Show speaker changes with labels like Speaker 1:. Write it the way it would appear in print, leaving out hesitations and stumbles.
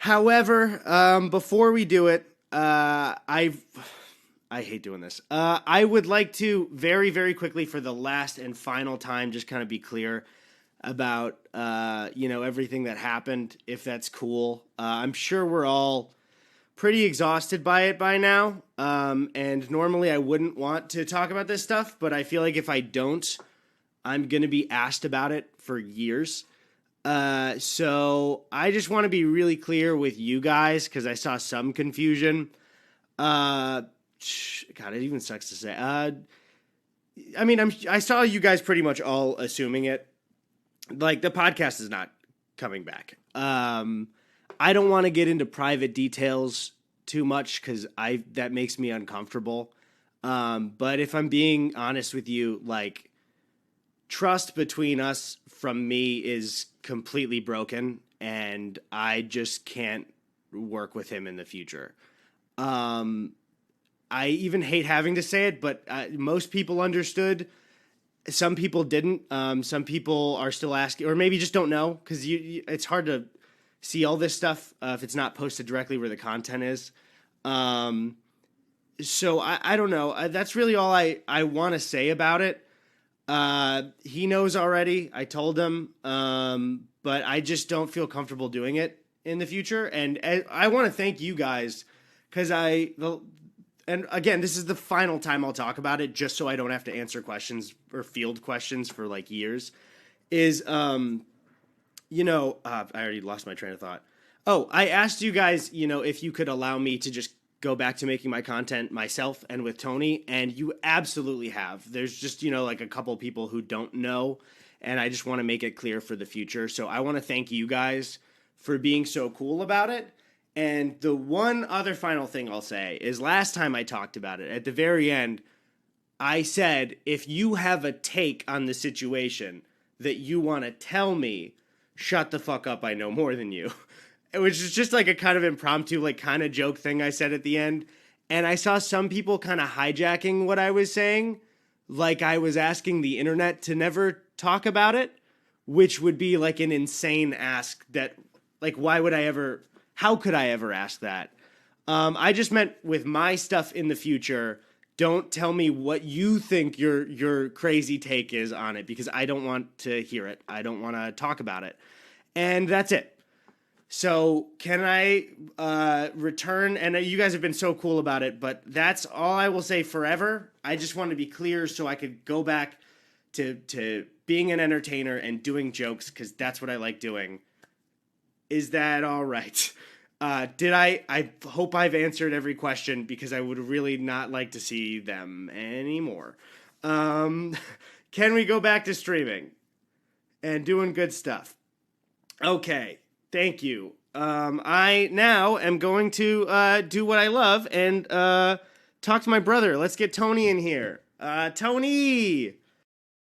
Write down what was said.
Speaker 1: However, before we do it, I hate doing this. I would like to very, very quickly, for the last and final time, just kind of be clear about everything that happened. If that's cool, I'm sure we're all pretty exhausted by it by now. And normally I wouldn't want to talk about this stuff, but I feel like if I don't, I'm gonna be asked about it for years. So I just want to be really clear with you guys because I saw some confusion. God, it even sucks to say. I saw you guys pretty much all assuming it. Like the podcast is not coming back. I don't want to get into private details too much because that makes me uncomfortable. But if I'm being honest with you, like trust between us from me is completely broken, and I just can't work with him in the future. I even hate having to say it, but most people understood. Some people didn't. Some people are still asking, or maybe just don't know, because it's hard to see all this stuff if it's not posted directly where the content is. So I don't know. That's really all I want to say about it. He knows already. I told him, but I just don't feel comfortable doing it in the future. And I want to thank you guys because and again, this is the final time I'll talk about it, just so I don't have to answer questions or field questions for like years. I already lost my train of thought. Oh, I asked you guys, if you could allow me to just go back to making my content myself and with Tony, and you absolutely have. There's just, like a couple people who don't know, and I just want to make it clear for the future. So I want to thank you guys for being so cool about it. And the one other final thing I'll say is last time I talked about it, at the very end, I said, if you have a take on the situation that you want to tell me, shut the fuck up, I know more than you. Which is just like a kind of impromptu, like kind of joke thing I said at the end. And I saw some people kind of hijacking what I was saying, like I was asking the internet to never talk about it, which would be like an insane ask that, like, how could I ever ask that? I just meant with my stuff in the future, don't tell me what you think your crazy take is on it, because I don't want to hear it. I don't want to talk about it. And that's it. So can I return? And you guys have been so cool about it, but that's all I will say forever. I just want to be clear so I could go back to being an entertainer and doing jokes, because that's what I like doing. Is that all right? I hope I've answered every question, because I would really not like to see them anymore. Can we go back to streaming and doing good stuff? Okay, thank you. I now am going to do what I love and talk to my brother. Let's get Tony in here. Tony!